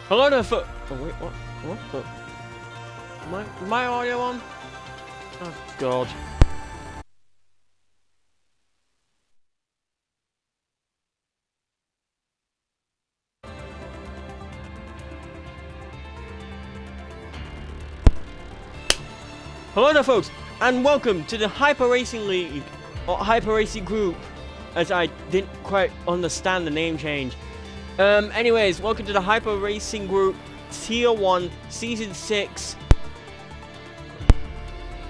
Hello there, oh wait, what? What the? My audio on? Oh god. Hello there, folks, and welcome to the Hyper Racing League, or Hyper Racing Group, as I didn't quite understand the name change. Anyways, welcome to the Hyper Racing Group, Tier 1, Season 6,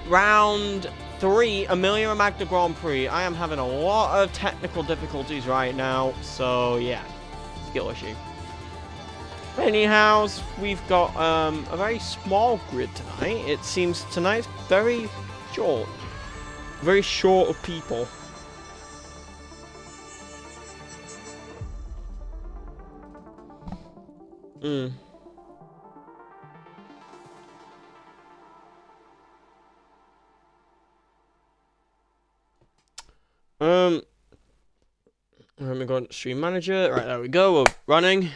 Round 3, Emilia Romagna Grand Prix. I am having a lot of technical difficulties right now, so yeah, skill issue. Anyhow, we've got a very small grid tonight. It seems tonight's very short. Very short of people. Let me go into Stream Manager. Right, there we go. We're running.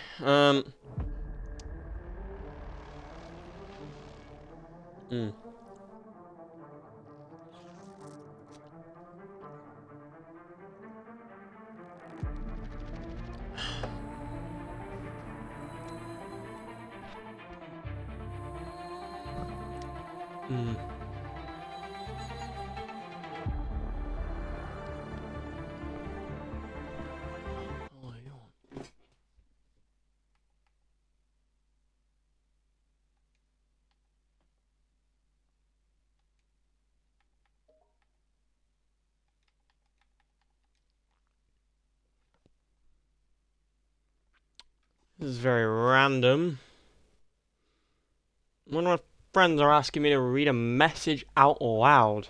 This is very random. One of my friends are asking me to read a message out loud.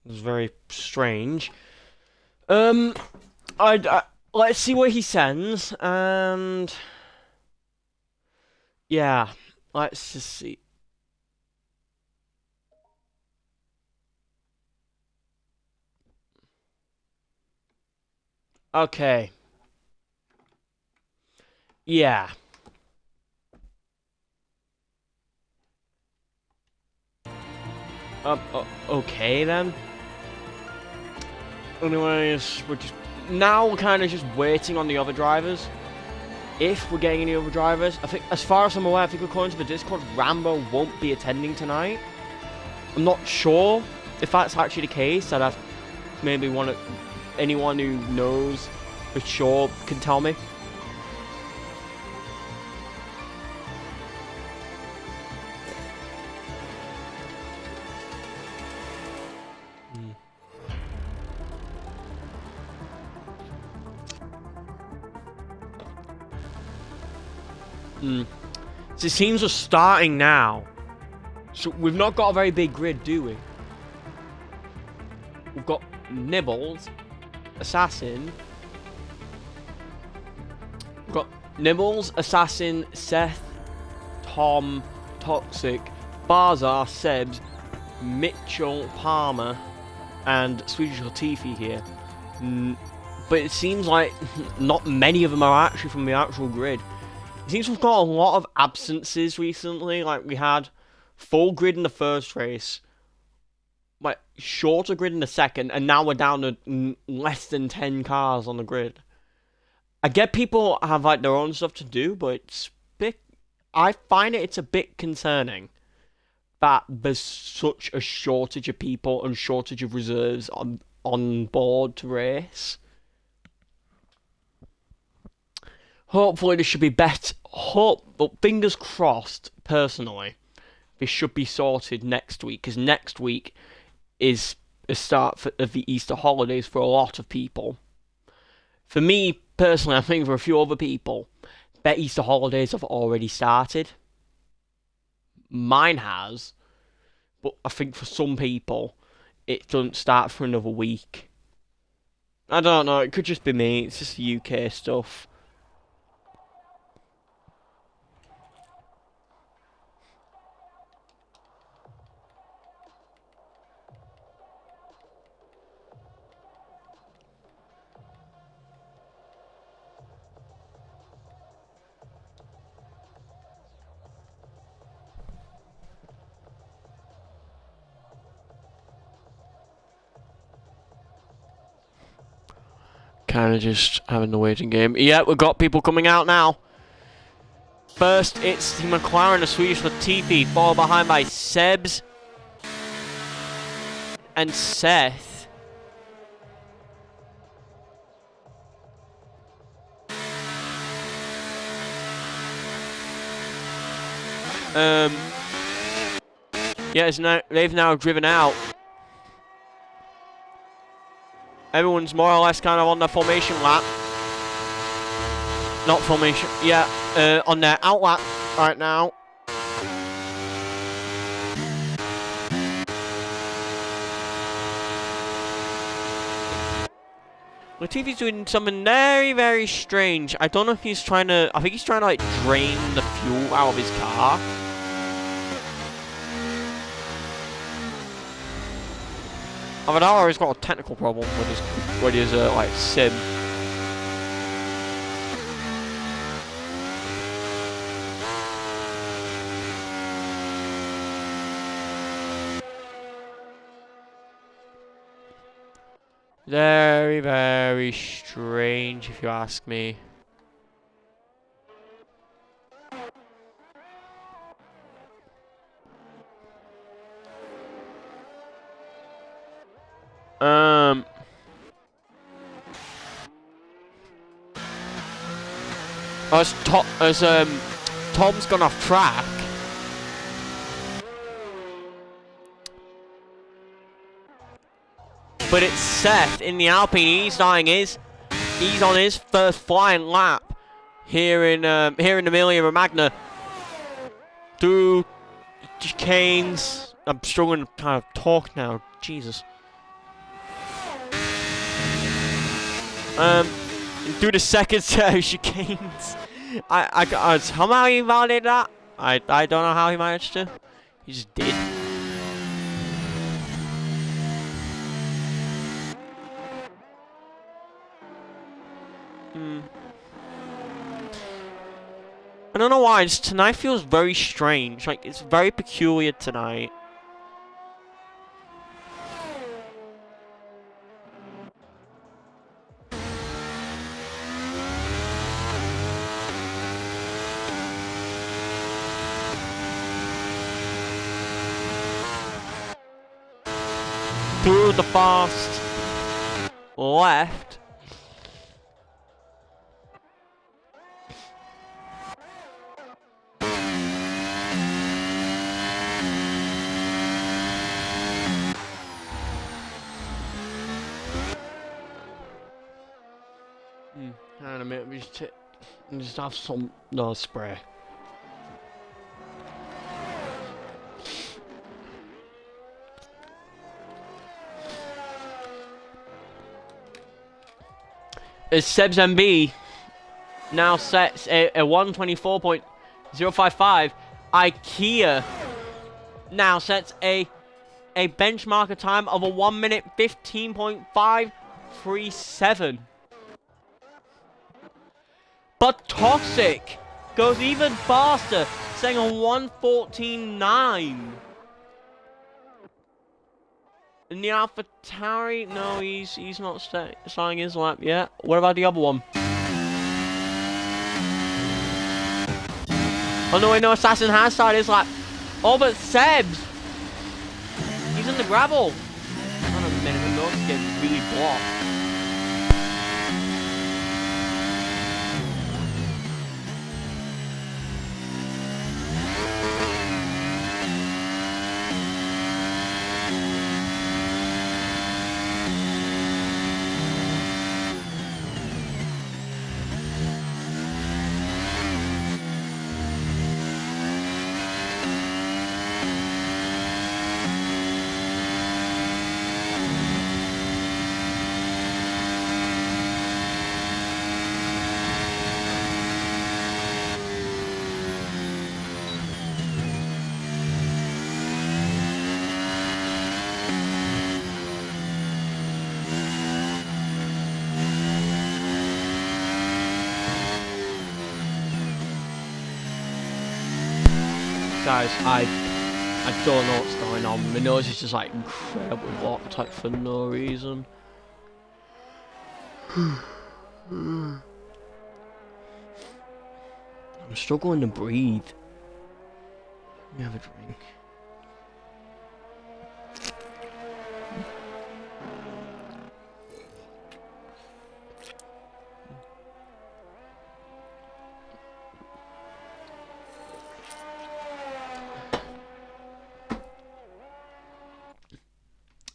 It's very strange. Let's see what he sends, and yeah, let's just see. Okay. Yeah. Okay then. Anyways, we're kind of just waiting on the other drivers. If we're getting any other drivers, I think, as far as I'm aware, I think according to the Discord, Rambo won't be attending tonight. I'm not sure if that's actually the case. I'd have maybe anyone who knows for sure can tell me. So it seems we're starting now. So we've not got a very big grid, do we? We've got Nibbles, Assassin. We've got Nibbles, Assassin, Seth, Tom, Toxic, Barzar, Sebs, Mitchell, Palmer, and Swedish Latifi here. But it seems like not many of them are actually from the actual grid. It seems we've got a lot of absences recently. Like, we had full grid in the first race, like shorter grid in the second, and now we're down to less than 10 cars on the grid. I get people have like their own stuff to do, but I find it's a bit concerning that there's such a shortage of people and shortage of reserves on board to race. Hopefully this should be better. But fingers crossed, personally, this should be sorted next week, because next week is the start of the Easter holidays for a lot of people. For me, personally, I think for a few other people, their Easter holidays have already started. Mine has, but I think for some people, it doesn't start for another week. I don't know, it could just be me, it's just UK stuff. kind of just having the waiting game. Yeah, we've got people coming out now. First, it's the McLaren, the Swedish Latifi, followed behind by Sebs and Seth. Yeah, they've now driven out. Everyone's more or less kind of on their formation lap. Not formation, yeah, on their out lap right now. Latifi's doing something very, very strange. I don't know if he's trying to... I think he's trying to, like, drain the fuel out of his car. Avadala has got a technical problem with his like, sim. Very, very strange, if you ask me. As Tom's gone off track. But it's Seth in the Alpine. He's on his first flying lap here in Emilia Romagna. Through chicanes. I'm struggling to kind of talk now. Jesus. Through the second set of chicanes. I somehow he validated that. I don't know how he managed to. He just did. I don't know why, just tonight feels very strange. Like, it's very peculiar tonight. Through the fast left. Hang on a minute, we just have some nose spray. As Seb's MB now sets a 124.055, IKEA now sets a benchmarker time of a 1 minute 15.537. But Toxic goes even faster, saying a 1:14.9. And the AlphaTauri, no, he's not starting his lap yet. What about the other one? Oh no, wait, no, Assassin has started his lap. Oh, but Seb's, he's in the gravel. Hold on a minute, the nose is getting really blocked. Guys, I don't know what's going on. My nose is just like incredibly blocked, like for no reason. I'm struggling to breathe. Let me have a drink.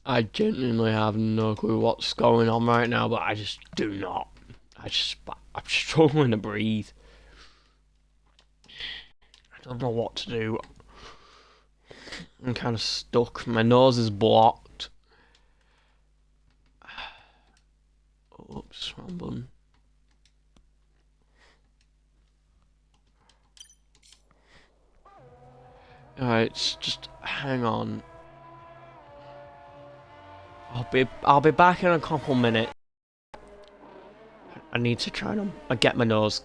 I genuinely have no clue what's going on right now, but I just do not. I'm struggling to breathe. I don't know what to do. I'm kind of stuck. My nose is blocked. Oops, wrong button. Alright, just hang on. I'll be back in a couple minutes. I need to try and get my nose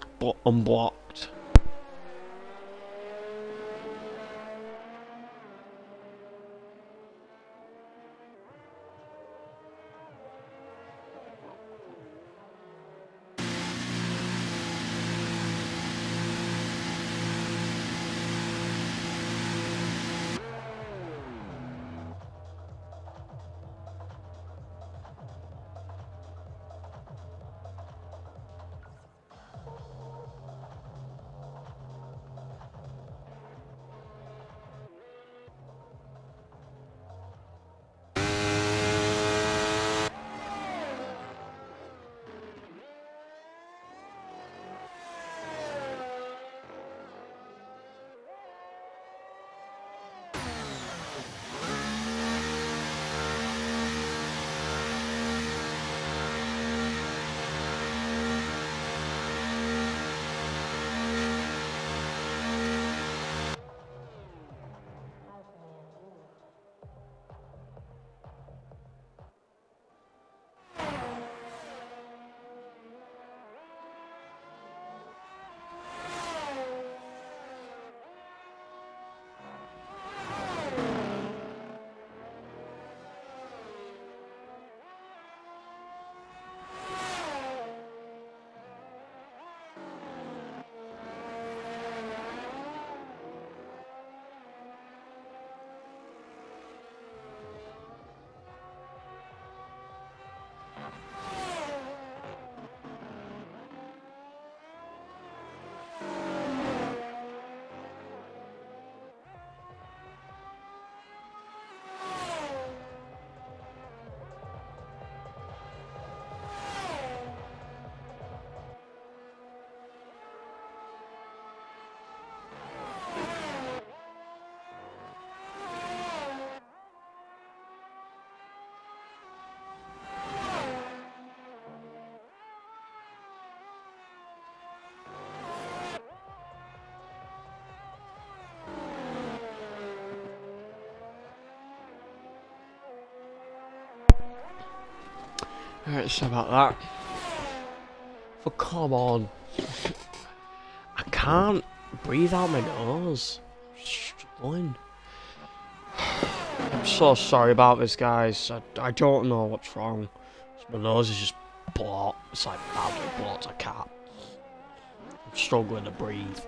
unblocked. Alright, sorry about that. But come on. I can't breathe out my nose. I'm struggling. I'm so sorry about this, guys. I don't know what's wrong. My nose is just blocked. It's like badly blocked. I can't. I'm struggling to breathe.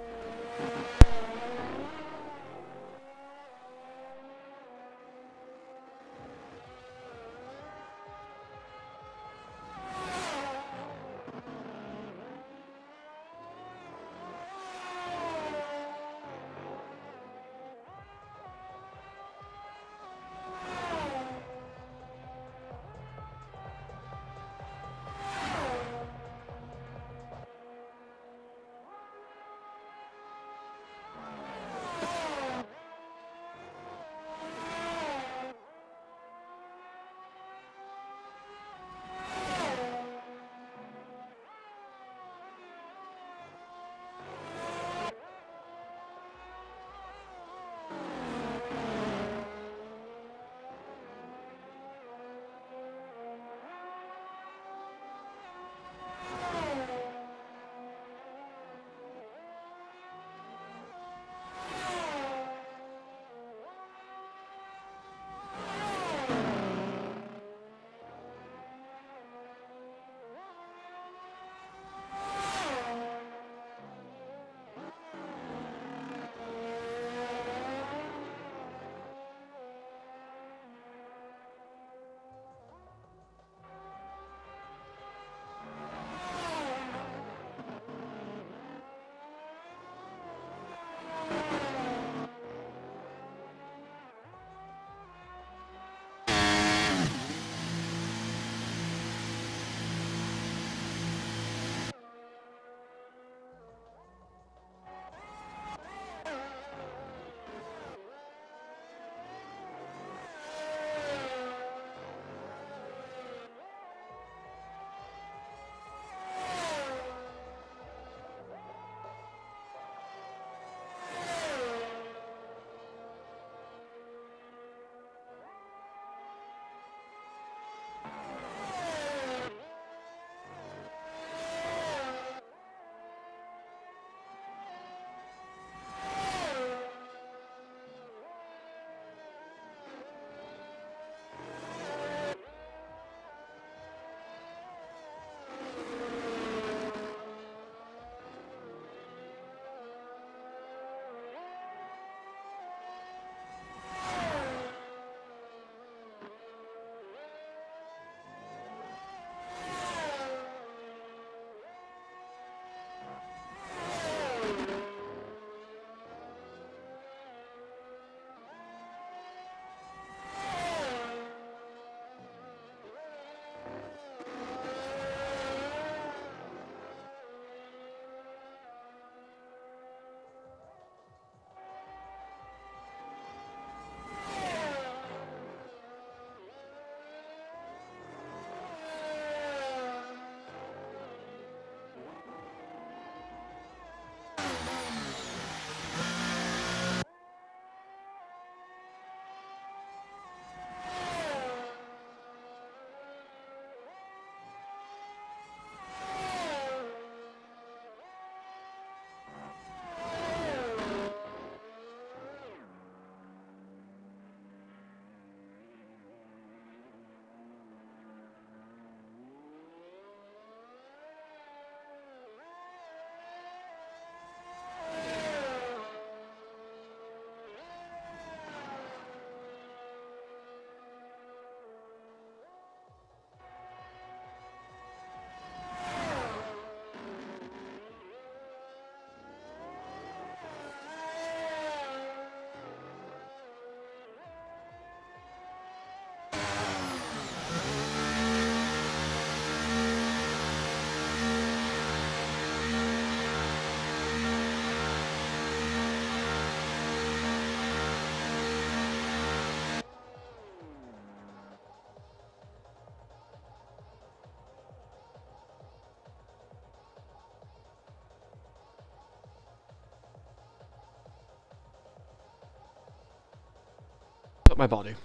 up my body.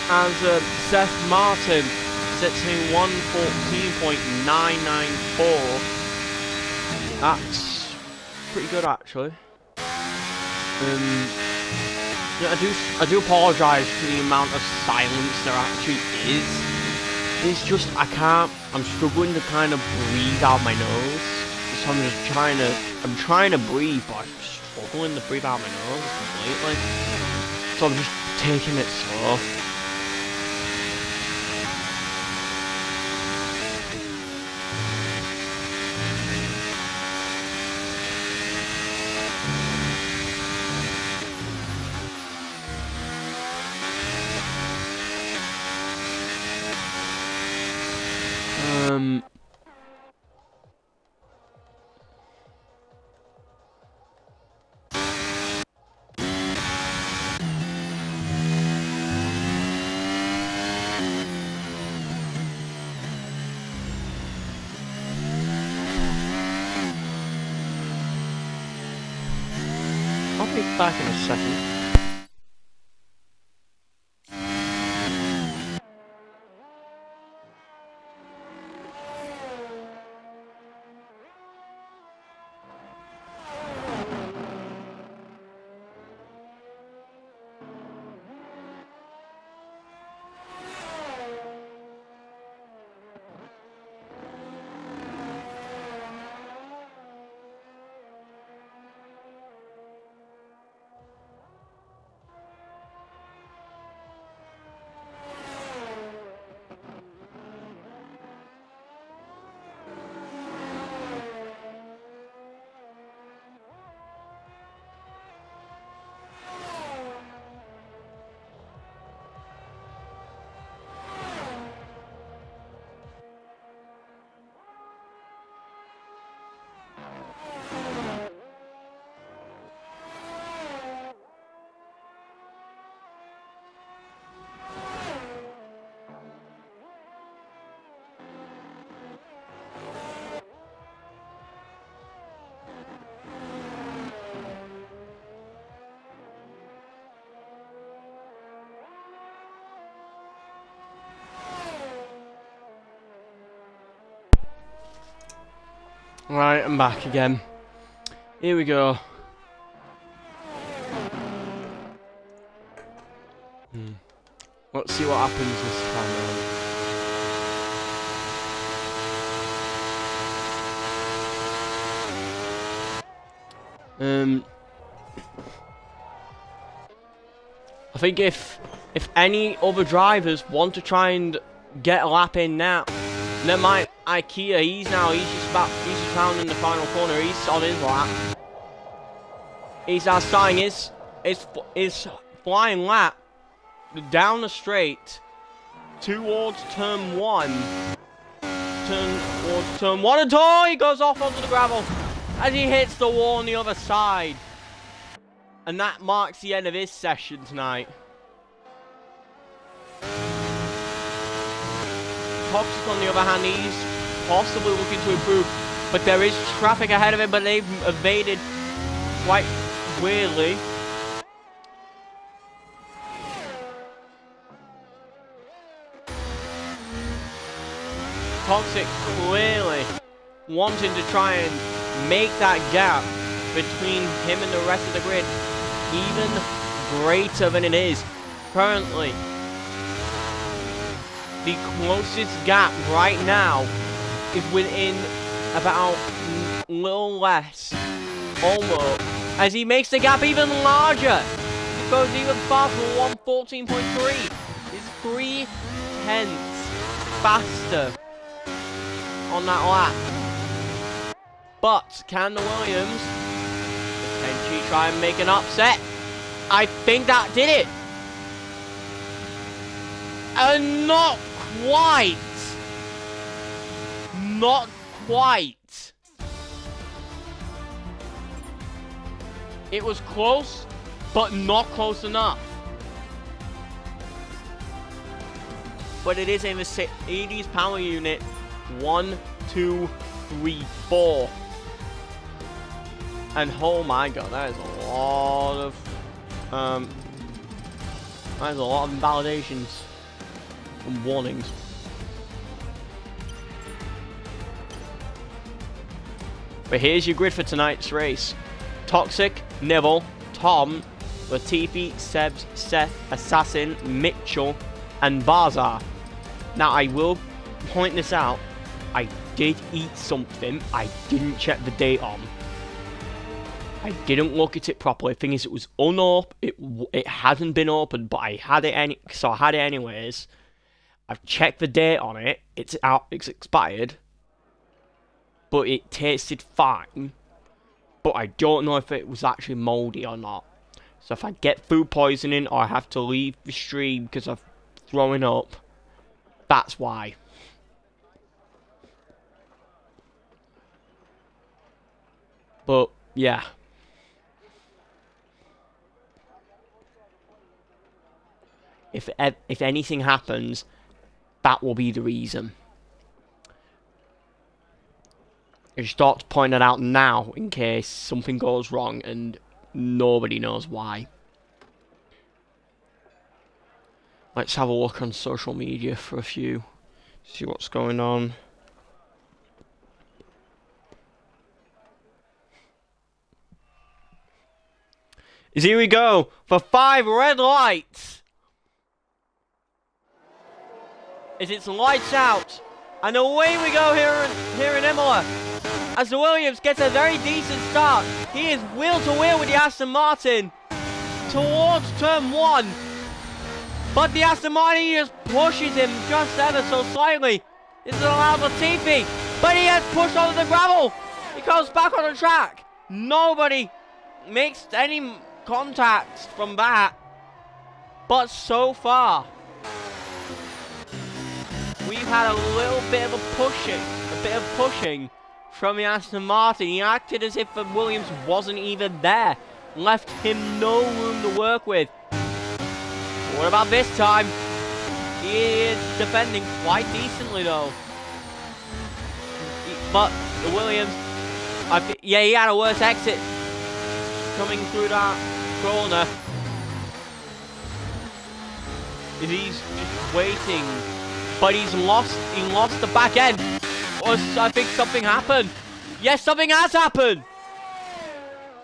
As Seth Martin sets in 1:14.994. That's pretty good, actually. Yeah, I do apologise for the amount of silence there actually is. It's just I'm struggling to kind of breathe out my nose. So I'm trying to breathe, but I'm struggling to breathe out my nose completely. So I'm just taking it slow. I'll be back in a second. Right, I'm back again. Here we go. Let's see what happens this time around. I think if any other drivers want to try and get a lap in now, then my IKEA, he's just found in the final corner. He's on his lap. He's now starting his flying lap down the straight towards turn 1. Towards turn 1 and he goes off onto the gravel as he hits the wall on the other side. And that marks the end of his session tonight. Toxic, on the other hand, he's possibly looking to improve, but there is traffic ahead of him, but they've evaded quite weirdly. Toxic clearly wanting to try and make that gap between him and the rest of the grid even greater than it is currently. The closest gap right now is within about little less, almost, as he makes the gap even larger. It goes even faster, 1:14.3. It's 3/10 faster on that lap. But can the Williams potentially try and make an upset. I think that did it. And not quite. Not quite. It was close, but not close enough. But it is a Mercedes power unit. 1, 2, 3, 4. And oh my god, that is a lot of that is a lot of invalidations and warnings. But here's your grid for tonight's race. Toxic, Neville, Tom, Latifi, Sebs, Seth, Assassin, Mitchell, and Bazaar. Now I will point this out. I did eat something I didn't check the date on. I didn't look at it properly. The thing is, it was it hadn't been opened, but I had it so I had it anyways. I've checked the date on it. It's out. It's expired, but it tasted fine. But I don't know if it was actually moldy or not. So if I get food poisoning or I have to leave the stream because of throwing up, that's why. But yeah. If anything happens, that will be the reason. I just thought to point it out now in case something goes wrong and nobody knows why. Let's have a look on social media for a few. See what's going on. Here we go for 5 red lights. As it's lights out, and away we go here in Emilia. As the Williams gets a very decent start, he is wheel to wheel with the Aston Martin towards turn 1. But the Aston Martin just pushes him just ever so slightly. This is allowed Latifi, but he gets pushed onto the gravel. He goes back on the track. Nobody makes any contact from that. But so far, we've had a little bit of pushing from the Aston Martin. He acted as if the Williams wasn't even there. Left him no room to work with. What about this time? He is defending quite decently though. But the Williams, yeah, he had a worse exit coming through that corner. He's just waiting, but he lost the back end. I think something happened. Yes, something has happened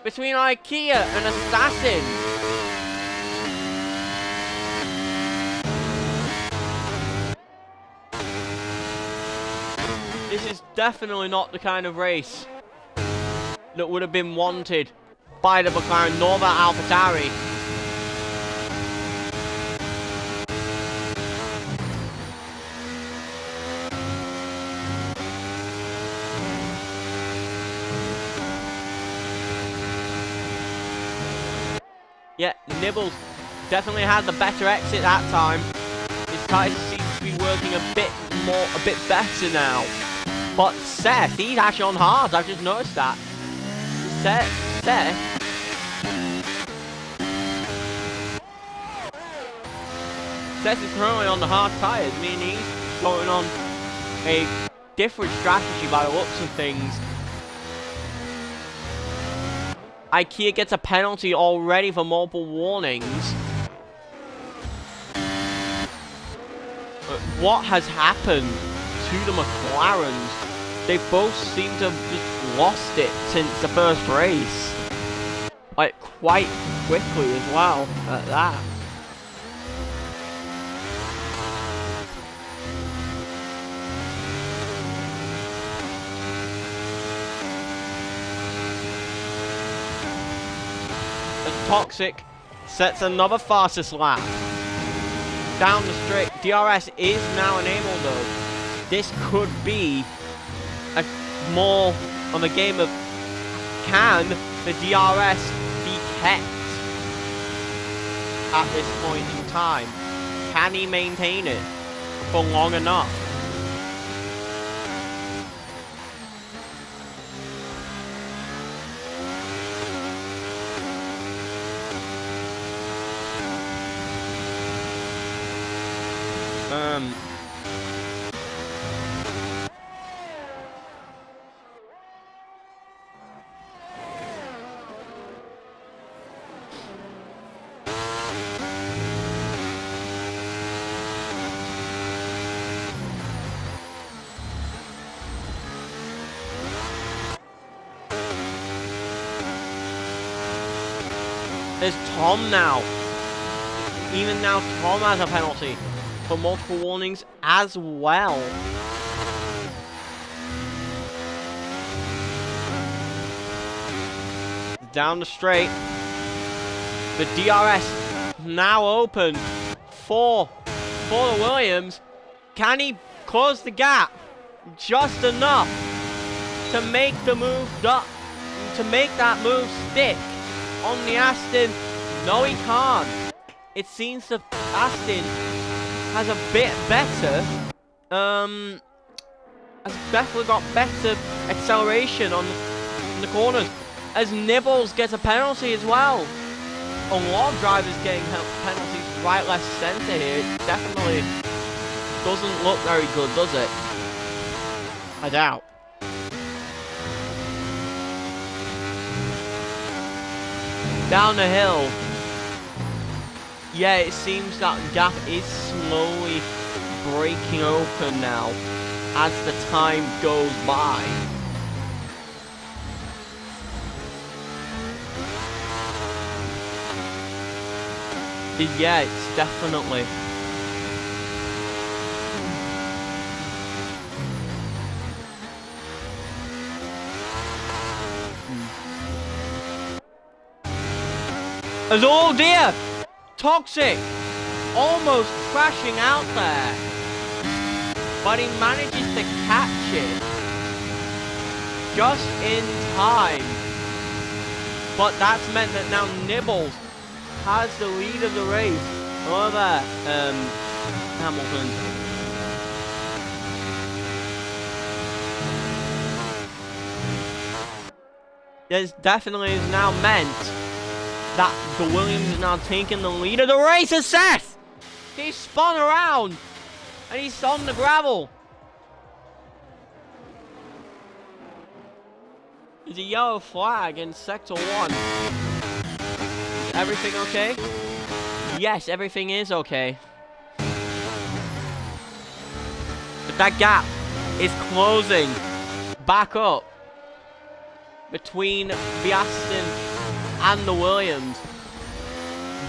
between IKEA and Assassin. This is definitely not the kind of race that would have been wanted by the McLaren nor the AlphaTauri. Yeah, Nibbles definitely had the better exit that time. His tyres seem to be working a bit better now. But Seth, he's actually on hard. I've just noticed that. Seth is currently on the hard tyres, meaning he's going on a different strategy by the looks of things. IKEA gets a penalty already for multiple warnings. But what has happened to the McLarens? They both seem to have just lost it since the first race. Like, quite quickly as well, at that. Toxic sets another fastest lap down the straight. DRS is now enabled though. This could be more on the game of, can the DRS be kept at this point in time. Can he maintain it for long enough? There's Tom now. Even now, Tom has a penalty for multiple warnings as well. Down the straight. The DRS now open for the Williams. Can he close the gap just enough to make the move to make that move stick on the Aston? No, he can't. It seems the Aston has a bit better, has definitely got better acceleration on the corners, as Nibbles gets a penalty as well. A lot of drivers getting penalties right, left, centre here. It definitely doesn't look very good, does it? I doubt. Down the hill. Yeah, it seems that gap is slowly breaking open now as the time goes by. Yeah, it's definitely. As oh dear! Toxic! Almost crashing out there. But he manages to catch it. Just in time. But that's meant that now Nibbles has the lead of the race over Hamilton. This definitely is now meant that the Williams is now taking the lead of the race. As Seth, he spun around and he's on the gravel. There's a yellow flag in sector 1. Is everything okay? Yes, everything is okay. But that gap is closing back up between the Aston and the Williams.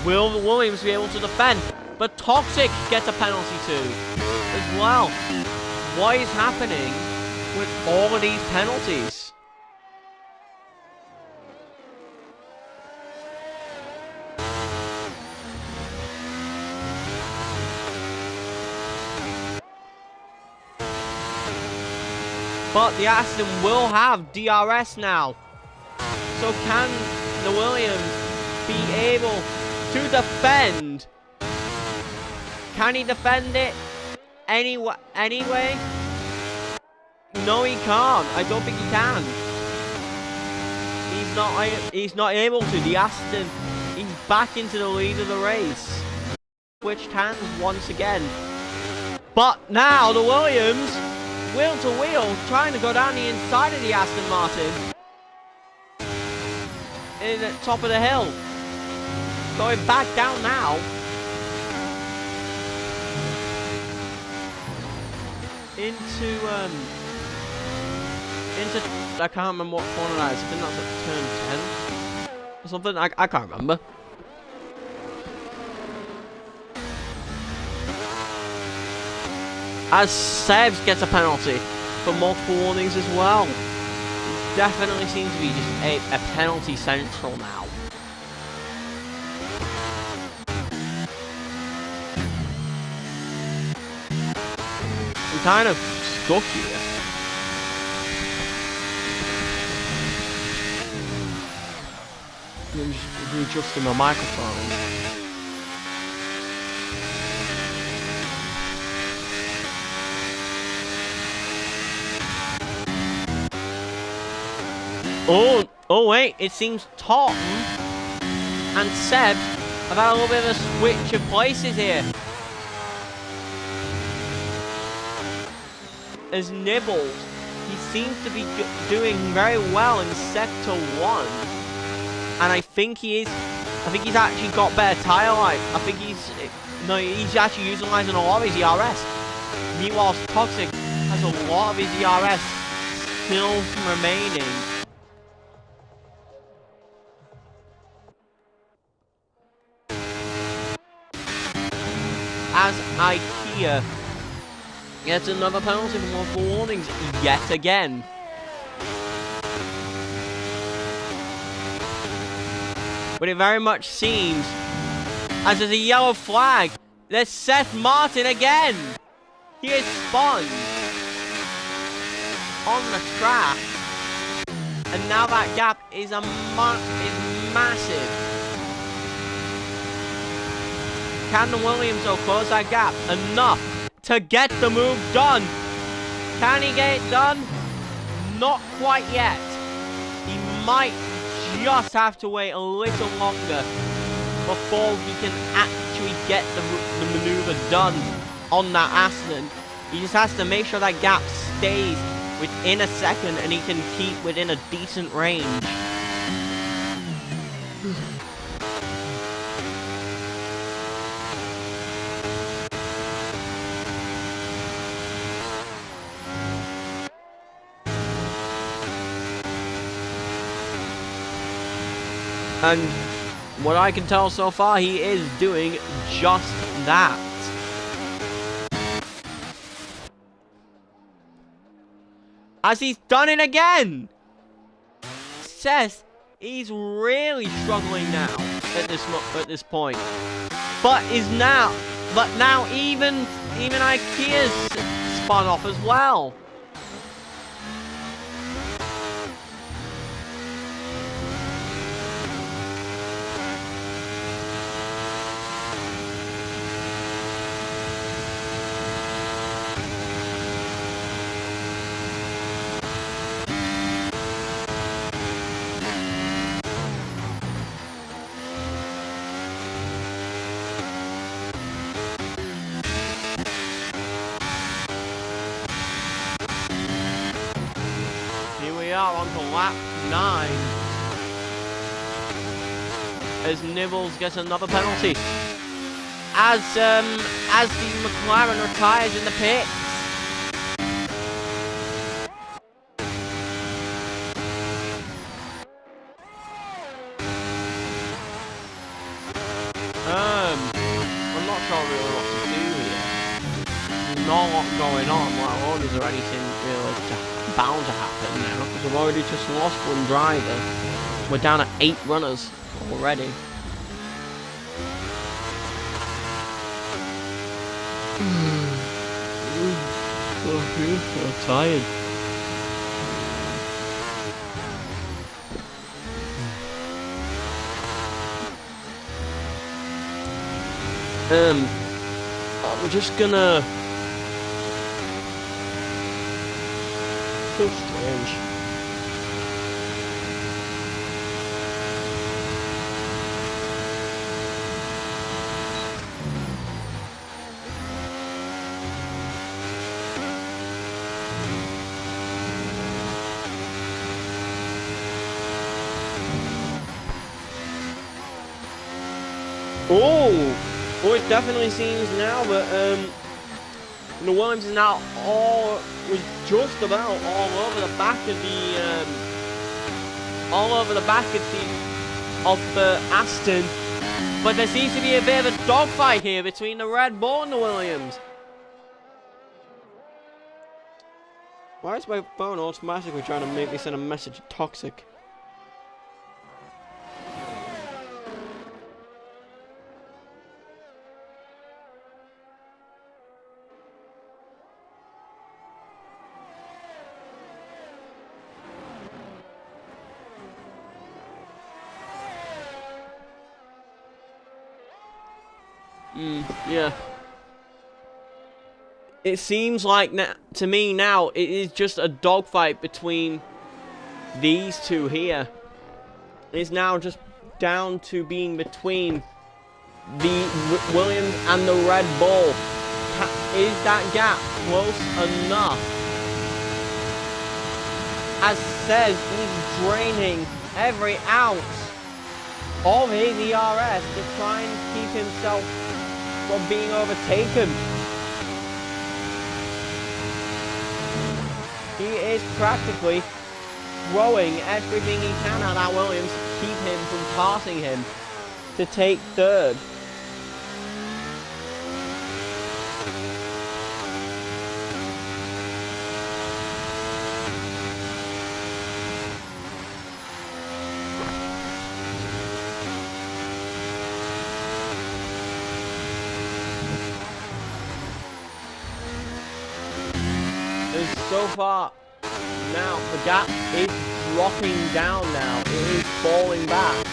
Will the Williams be able to defend? But Toxic gets a penalty too, as well. What is happening with all of these penalties? But the Aston will have DRS now. So can the Williams be able to defend? Can he defend it anyway? No, he can't. I don't think he can. He's not able to. The Aston, he's back into the lead of the race. Switched hands once again. But now the Williams, wheel to wheel, trying to go down the inside of the Aston Martin. In the top of the hill. Going back down now. Into I can't remember what corner that is. I think that's at turn 10 or something. I can't remember. As Sebs gets a penalty for multiple warnings as well. Definitely seems to be just a penalty central now. I'm kind of stuck here. I'm just readjusting my microphone. Oh wait, it seems Tom and Seb have had a little bit of a switch of places here. As Nibbles, he seems to be doing very well in Sector 1. And I think he's actually got better tyre life. I think he's actually utilising a lot of his ERS. Meanwhile, Toxic has a lot of his ERS still remaining. As IKEA gets another penalty for multiple warnings yet again. But it very much seems as there's a yellow flag. There's Seth Martin again. He is spun on the track, and now that gap is massive. Can Williams though close that gap enough to get the move done? Can he get it done? Not quite yet. He might just have to wait a little longer before he can actually get the maneuver done on that Aston. He just has to make sure that gap stays within a second and he can keep within a decent range. And what I can tell so far, he is doing just that. As he's done it again! Seth, he's really struggling now at this point. But now even IKEA's spun off as well. On to lap 9 as Nibbles gets another penalty as the McLaren retires in the pits. I'm not sure really what to do here. There's not a lot going on. Like orders or anything really bound to happen now, because we've already just lost one driver. We're down at 8 runners already. So tired. I'm just gonna... So strange. Oh, it definitely seems now that the Williams is now was just about all over the back of the Aston, but there seems to be a bit of a dogfight here between the Red Bull and the Williams. Why is my phone automatically trying to make me send a message toxic? Yeah. It seems like to me now it is just a dogfight between these two here. It's now just down to being between the Williams and the Red Bull. Is that gap close enough? As says, he's draining every ounce of his ERS to try and keep himself from being overtaken. He is practically throwing everything he can at that Williams to keep him from passing him to take third. So far, now the gap is dropping down now. It is falling back.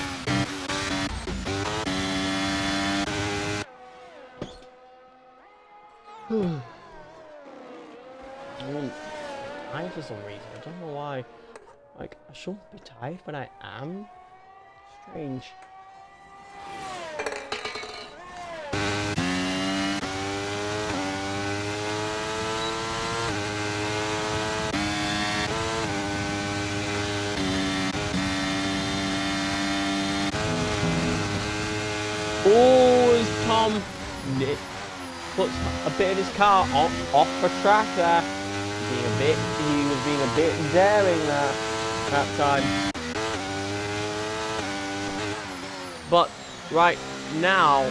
Tired for some reason. I don't know why. Like, I shouldn't be tired, but I am. Strange. Oh, as Tom puts a bit of his car off the track there. He was being a bit daring there that time. But right now,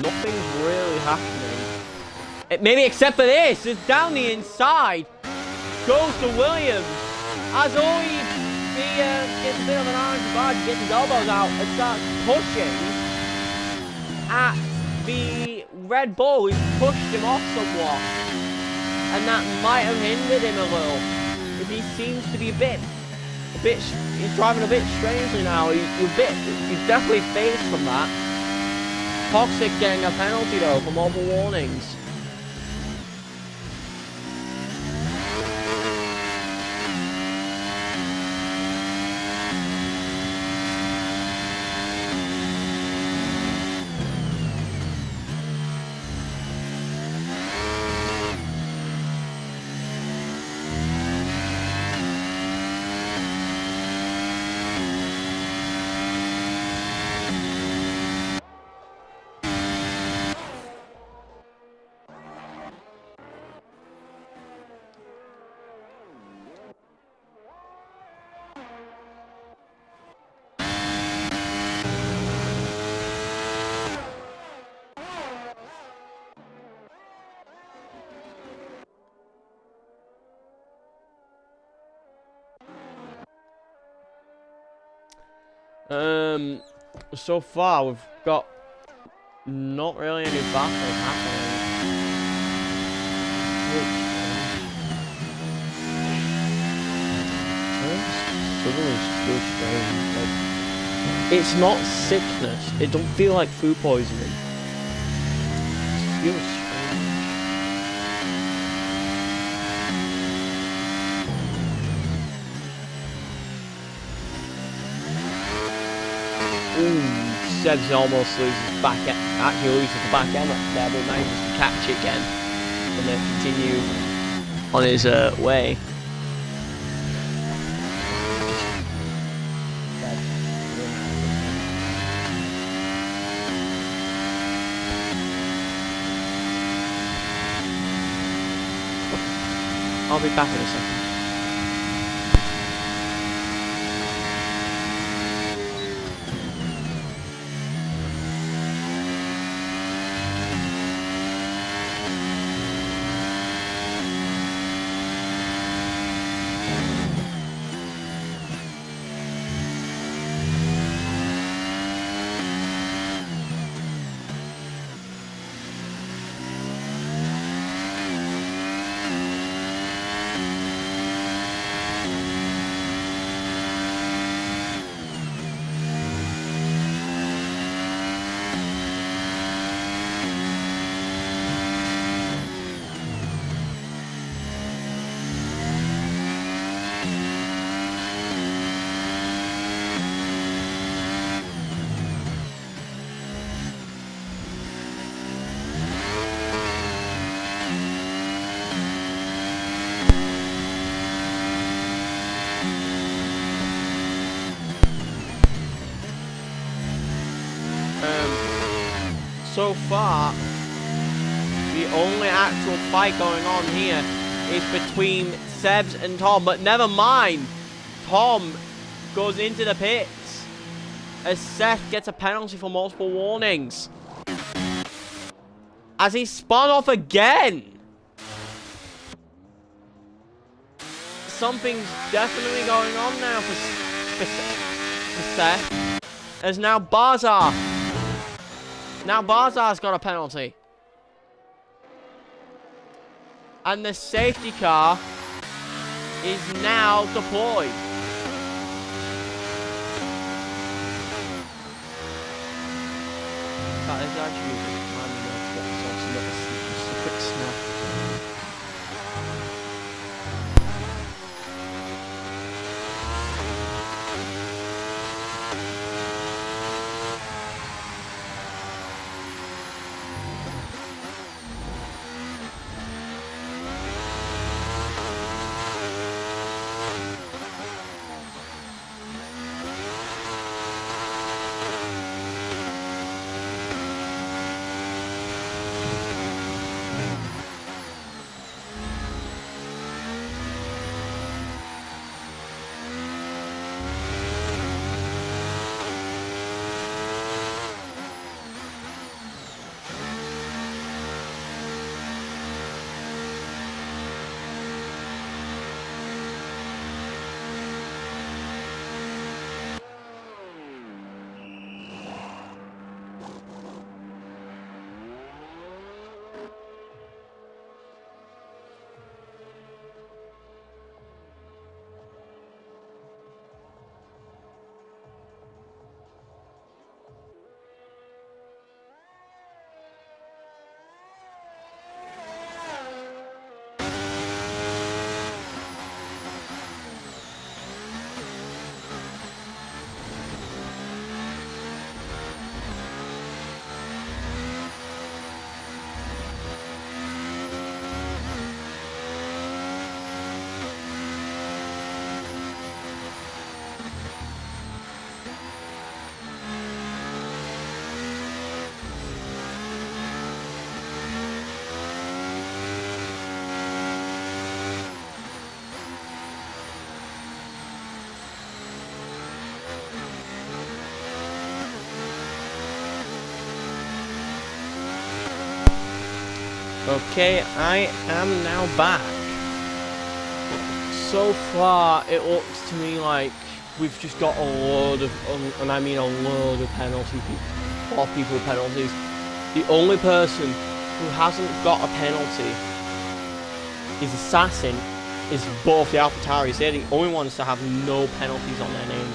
nothing's really happening. Maybe except for this. It's down the inside. Goes to Williams. As always, he gets a bit of an orange badge, gets his elbows out and starts pushing at the Red Bull, who's pushed him off somewhat, and that might have hindered him a little. If he seems to be a bit, he's driving a bit strangely now. He's definitely phased from that. Toxic getting a penalty though for multiple warnings. So far we've got not really any battles happening. It's not sickness. It don't feel like food poisoning. It feels strange. Ooh, Seb's almost loses back end. Actually loses the back end there, but manages to catch it again and then continue on his way. I'll be back in a second. so far, the only actual fight going on here is between Sebs and Tom. But never mind. Tom goes into the pits as Seth gets a penalty for multiple warnings. As he spun off again. Something's definitely going on now for Seth. As now Bazaar. Now Bazaar's got a penalty. And the safety car is now deployed. That is actually just a quick snap. Okay, I am now back. So far, it looks to me like we've just got a load of, and I mean a load of penalties, or people with penalties. The only person who hasn't got a penalty is Assassin, is both the AlphaTauris. They're the only ones to have no penalties on their name.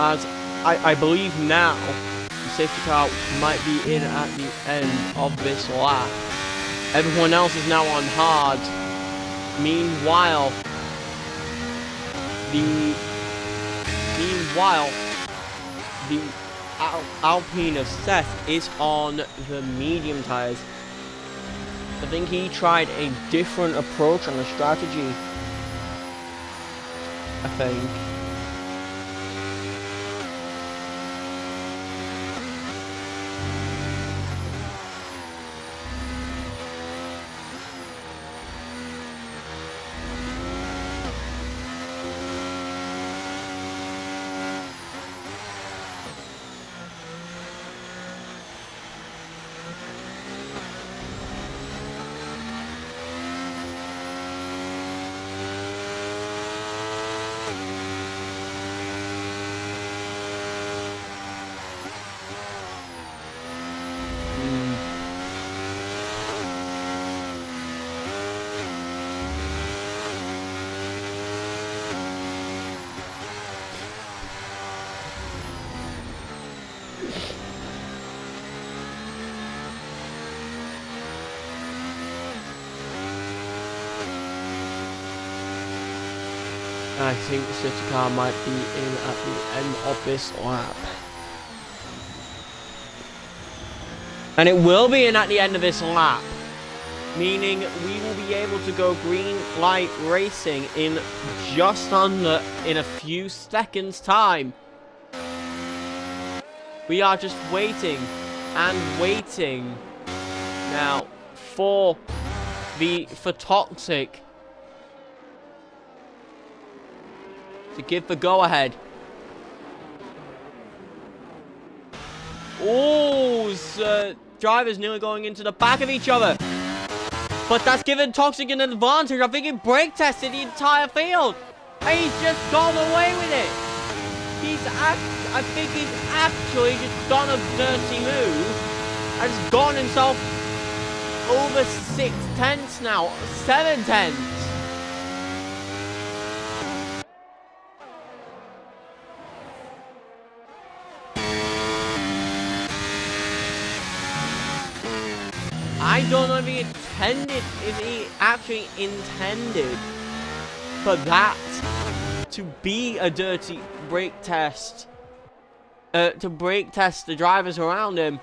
As I believe now, the safety car might be in at the end of this lap. Everyone else is now on hard. Meanwhile, the Alpine of Seth is on the medium tires. I think he tried a different approach on the strategy. I think. I think the safety car might be in at the end of this lap. And it will be in at the end of this lap, meaning we will be able to go green light racing in just under, in a few seconds time. We are just waiting and waiting now for Toxic to give the go-ahead. Oh, drivers nearly going into the back of each other. But that's given Toxic an advantage. I think he brake tested the entire field. And he's just gone away with it. I think he's actually just done a dirty move. And has gotten himself over 6 tenths now. 7 tenths. I don't know if he actually intended for that to be a dirty brake test. To brake test the drivers around him.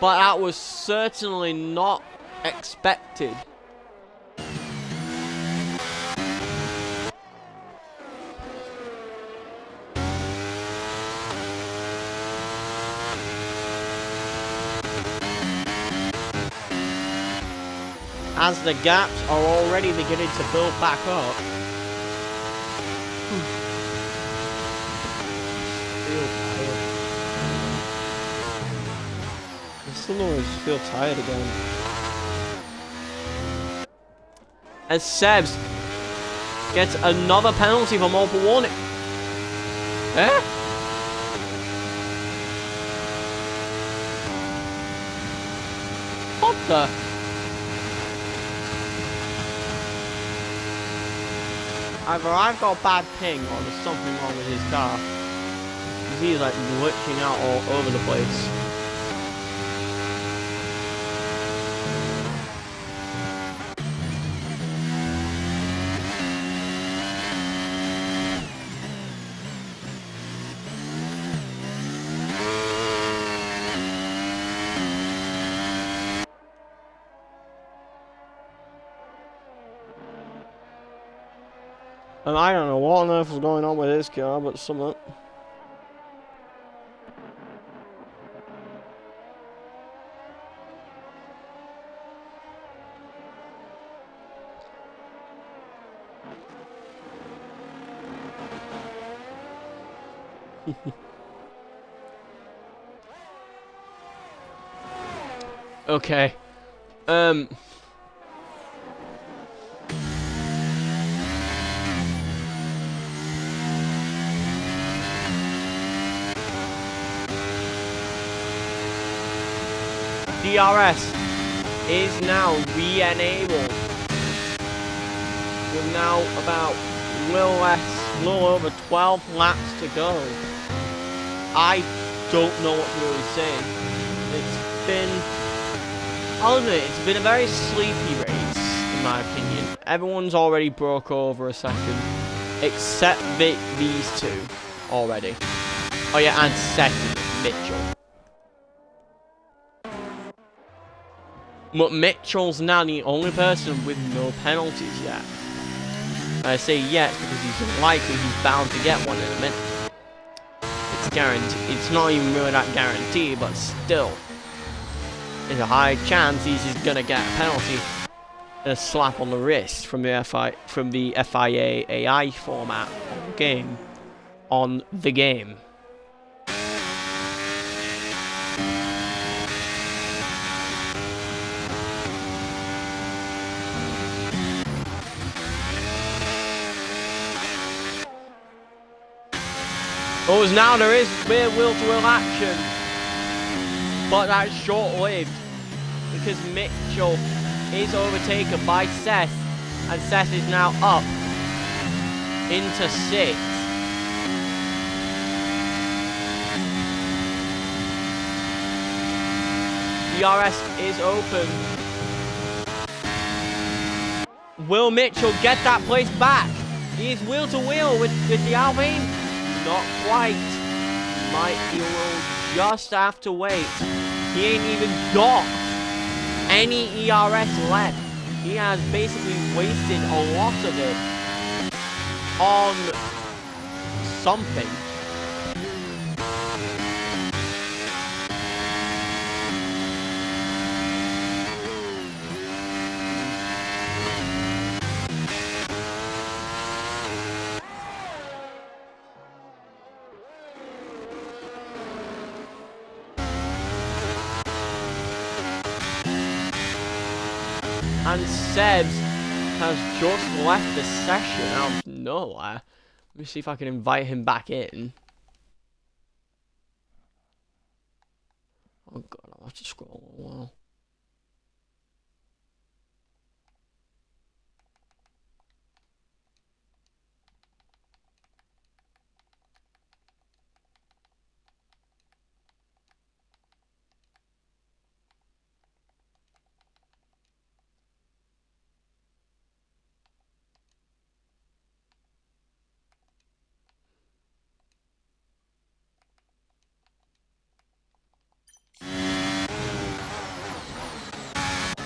But that was certainly not expected. As the gaps are already beginning to build back up. I still always feel tired again. As Sebs gets another penalty for multiple warning. Eh? What the? Either I've got a bad ping or there's something wrong with his car. Because he's like glitching out all over the place. And I don't know what on earth is going on with his car, but something. Okay. DRS is now re-enabled. With now about a little over 12 laps to go. I don't know what to really say. I'll admit, it's been a very sleepy race, in my opinion. Everyone's already broke over a second, except these two already. Oh yeah, and second, Mitchell. But Mitchell's now the only person with no penalties yet. I say yes because he's likely he's bound to get one in a minute. It's guaranteed. It's not even really that guaranteed, but still, there's a high chance he's just gonna get a penalty and a slap on the wrist from the FIA AI format game on the game. Oh, now there is rear wheel-to-wheel action, but that's short-lived because Mitchell is overtaken by Seth, and Seth is now up into 6th. DRS is open. Will Mitchell get that place back? He is wheel to wheel with the Alpine. Not quite. He will just have to wait. He ain't even got any ERS left. He has basically wasted a lot of it on something. And Sebs has just left the session out of nowhere. Let me see if I can invite him back in. Oh god, I'll have to scroll a while.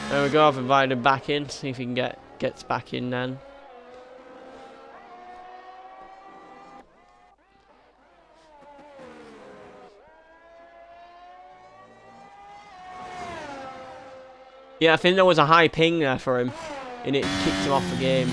There we go, I've invited him back in, see if he can gets back in then. Yeah, I think there was a high ping there for him, and it kicked him off the game.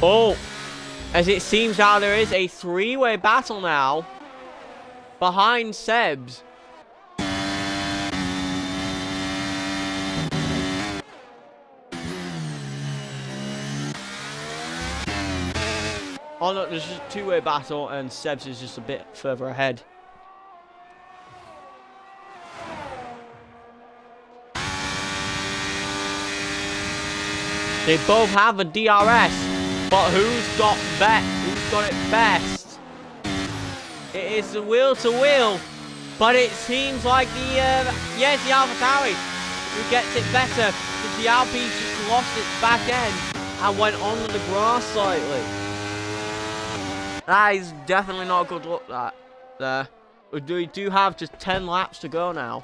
Oh, as it seems now there is a three-way battle now behind Sebs. Oh no, there's just a two-way battle and Sebs is just a bit further ahead. They both have a DRS. But who's got it best? It is the wheel to wheel, but it seems like the AlphaTauri who gets it better because the Alpine just lost its back end and went onto the grass slightly. That is definitely not a good look. That there. We do have just 10 laps to go now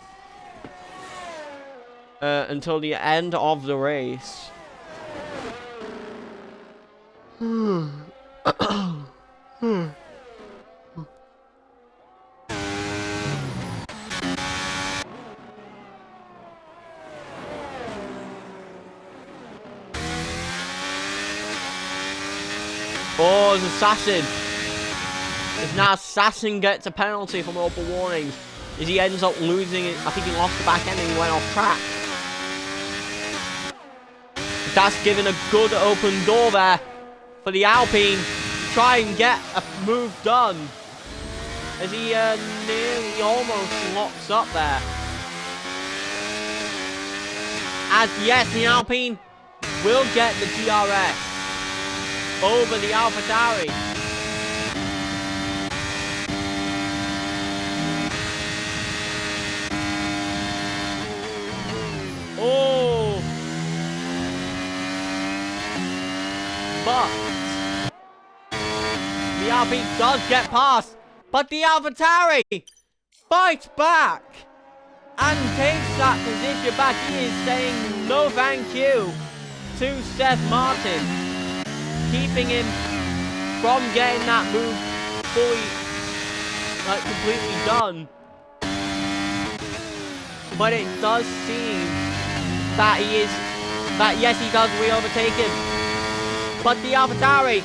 until the end of the race. Oh, it's Assassin. If now Assassin gets a penalty from open warnings, as he ends up losing it. I think he lost the back end and he went off track. That's giving a good open door there for the Alpine to try and get a move done. As he nearly almost locks up there. As yes, the Alpine will get the DRS over the AlphaTauri. Oh! But the Alpine does get past, but the AlphaTauri fights back and takes that position back. He is saying no thank you to Seth Martin, keeping him from getting that move fully, completely done. But it does seem that yes, he does re-overtake him. But the AlphaTauri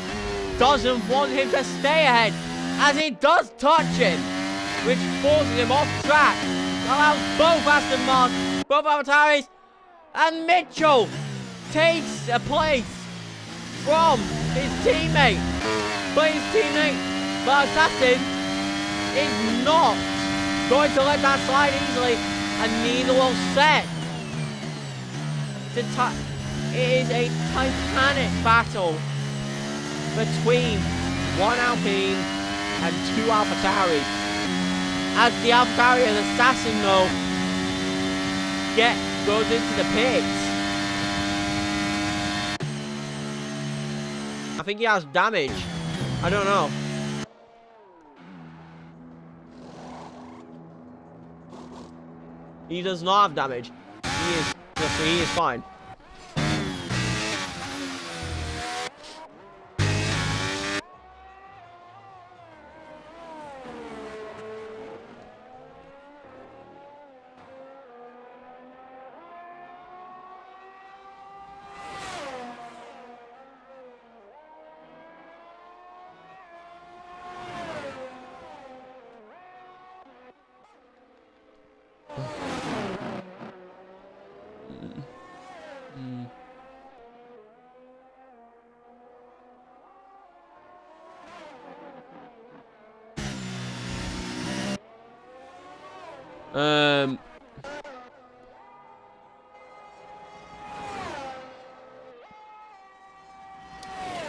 doesn't want him to stay ahead, as he does touch him, which forces him off track. Allows both Aston Martin, both AlphaTauris, and Mitchell takes a place from his teammate. But Assassin is not going to let that slide easily, and neither will Seth. It is a titanic battle between one Alpine and two AlphaTauri. As the AlphaTauri assassin though goes into the pits. I think he has damage. I don't know. He does not have damage. He is fine.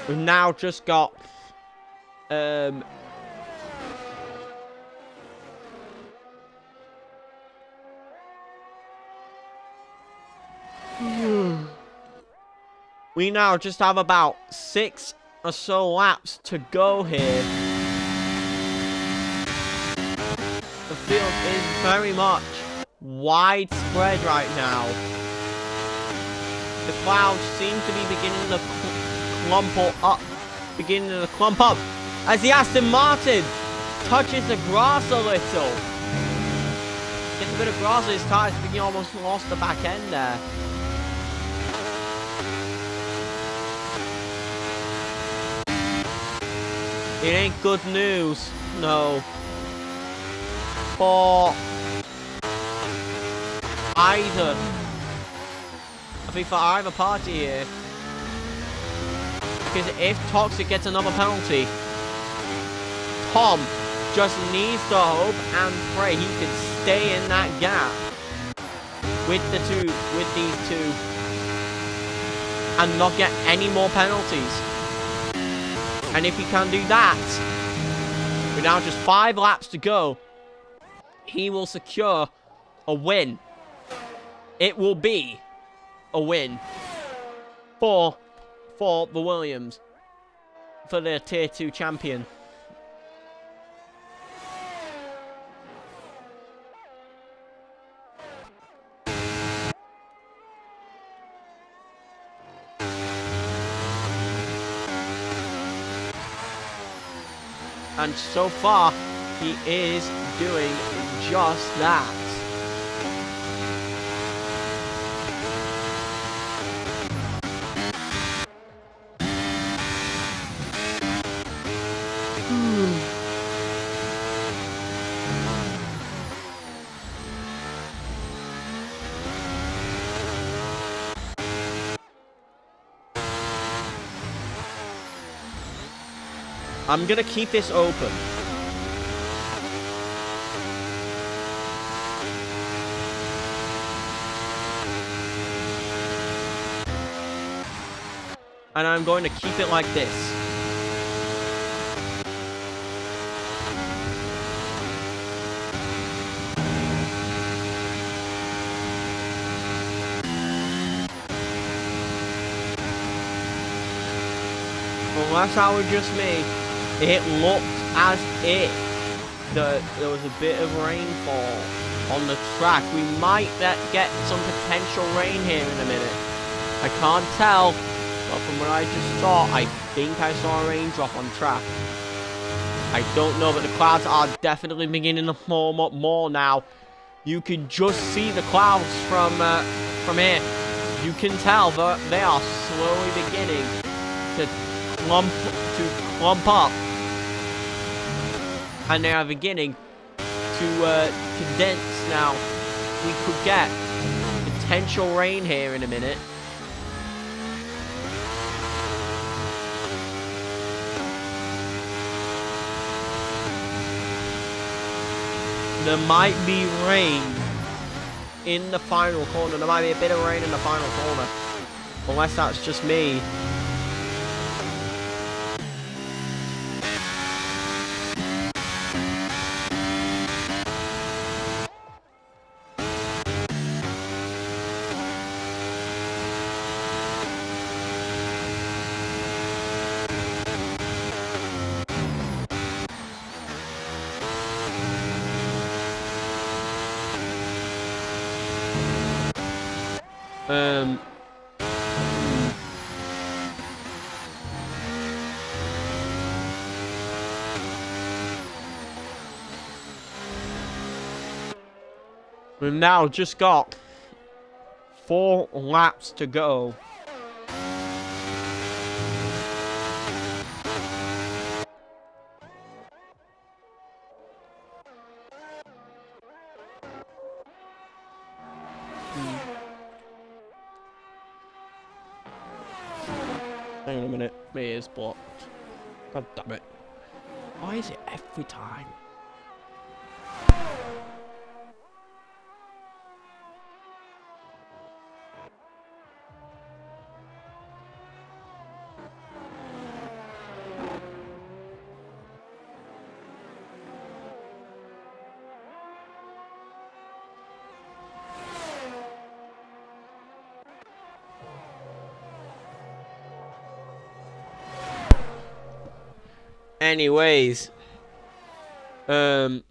We've now just got we now just have about 6 or so laps to go here. The field is very much widespread right now. The clouds seem to be beginning to clump up as the Aston Martin touches the grass a little. Gets a bit of grass on his tyres, but he almost lost the back end there. It ain't good news, no. For either. I think for either party here. Because if Toxic gets another penalty, Tom just needs to hope and pray he can stay in that gap with these two and not get any more penalties. And if he can do that, with now just 5 laps to go, he will secure a win. It will be a win for the Williams, for their Tier 2 champion. And so far, he is doing just that. I'm gonna keep this open. And I'm going to keep it like this. Unless that was just me, it looked as if there was a bit of rainfall on the track. We might get some potential rain here in a minute. I can't tell, but from what I just saw, I think I saw a raindrop on track. I don't know, but the clouds are definitely beginning to form up more now. You can just see the clouds from here. You can tell that they are slowly beginning to clump up. And they are beginning to condense now. We could get potential rain here in a minute. There might be rain in the final corner. There might be a bit of rain in the final corner. Unless that's just me. We've now just got 4 laps to go. Hang on a minute, my ear's blocked. God damn it. Why is it every time? Anyways, as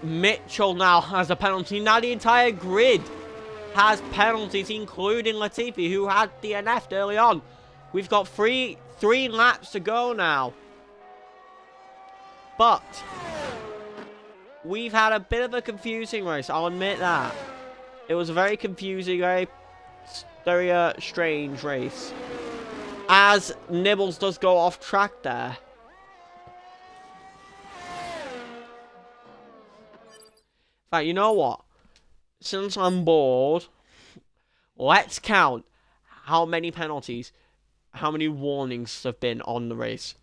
Mitchell now has a penalty, now the entire grid has penalties, including Latifi, who had DNF'd early on. We've got three laps to go now. But we've had a bit of a confusing race, I'll admit that. It was a very confusing, very strange race. As Nibbles does go off track there. In fact, you know what? Since I'm bored, let's count how many penalties, how many warnings have been on the race.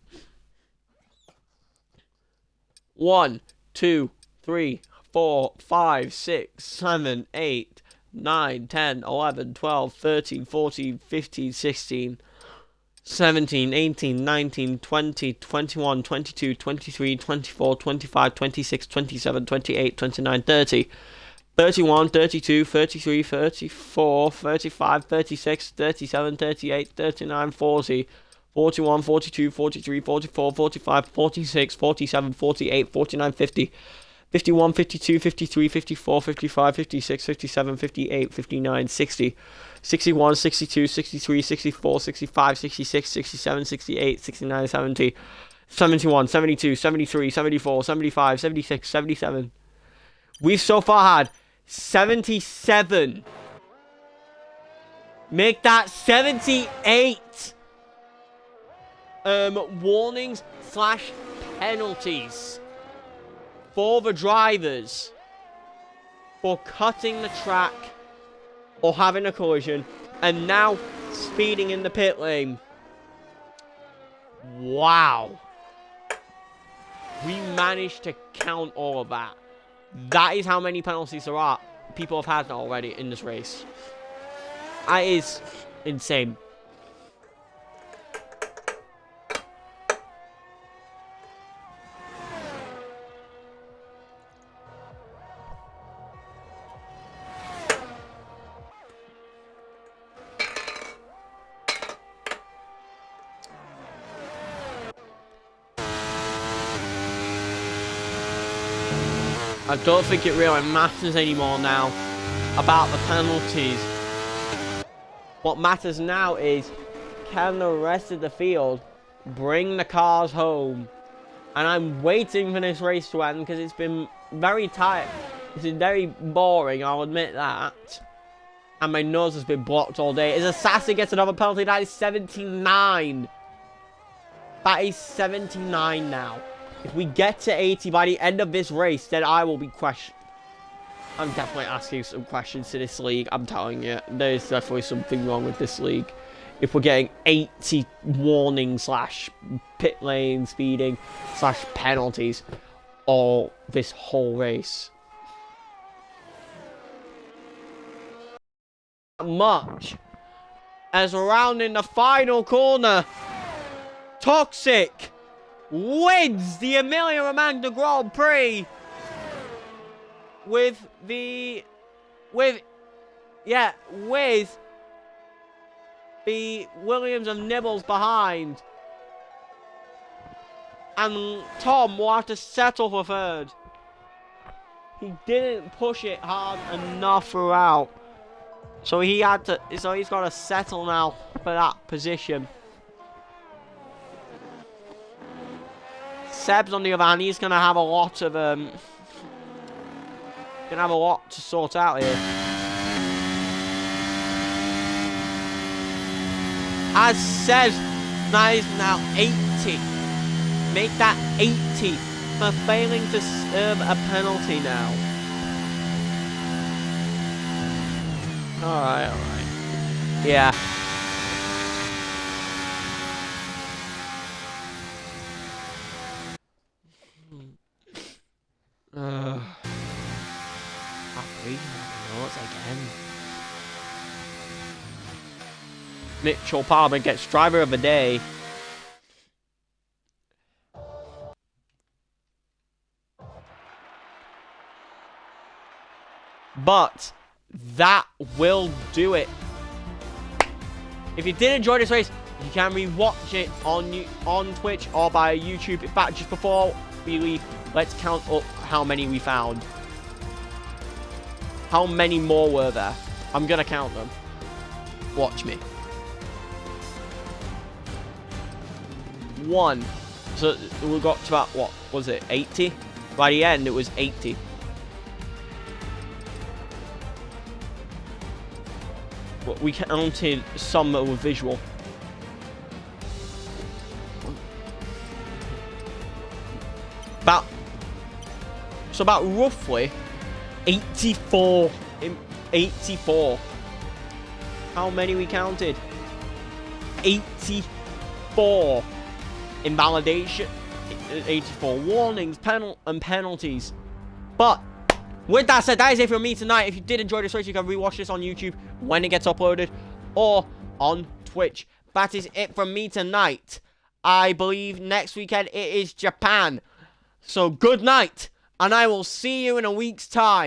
1, 2, 3, 4, 5, 6, 7, 8, 9, 10, 11, 12, 13, 14, 15, 16, 17, 18, 19, 20, 21, 22, 23, 24, 25, 26, 27, 28, 29, 30, 31, 32, 33, 34, 35, 36, 37, 38, 39, 40, 41, 42, 43, 44, 45, 46, 47, 48, 49, 50, 51, 52, 53, 54, 55, 56, 57, 58, 59, 60, 61, 62, 63, 64, 65, 66, 67, 68, 69, 70, 71, 72, 73, 74, 75, 76, 77. We've so far had 77. Make that 78. Warnings / penalties for the drivers for cutting the track or having a collision and now speeding in the pit lane. Wow. We managed to count all of that. That is how many penalties there are. People have had already in this race. That is insane. I don't think it really matters anymore now about the penalties. What matters now is, can the rest of the field bring the cars home? And I'm waiting for this race to end because it's been very tight. It's been very boring, I'll admit that. And my nose has been blocked all day. As Assassin gets another penalty, that is 79. That is 79 now. If we get to 80 by the end of this race, then I will be questioned. I'm definitely asking some questions to this league. I'm telling you, there's definitely something wrong with this league. If we're getting 80 warnings / pit lane speeding / penalties all this whole race. Much as around in the final corner, Toxic wins the Emilia Romagna Grand Prix with the Williams and Nibbles behind, and Tom will have to settle for third. He didn't push it hard enough throughout, so he's got to settle now for that position. Seb's on the other hand, he's gonna have a lot to sort out here. As Seb is now 80. Make that 80 for failing to serve a penalty now. Alright. Yeah. Again. Mitchell Palmer gets driver of the day. But that will do it. If you did enjoy this race, you can rewatch it on Twitch or by YouTube. In fact, just before we leave, let's count up how many we found. How many more were there? I'm gonna count them. Watch me. 1. So we got to about, what was it, 80? By the end, it was 80. But we counted some that were visual. About roughly 84. 84. How many we counted? 84. Invalidation. 84 warnings, penalties. But with that said, that is it from me tonight. If you did enjoy this race, you can rewatch this on YouTube when it gets uploaded or on Twitch. That is it from me tonight. I believe next weekend it is Japan. So good night, and I will see you in a week's time.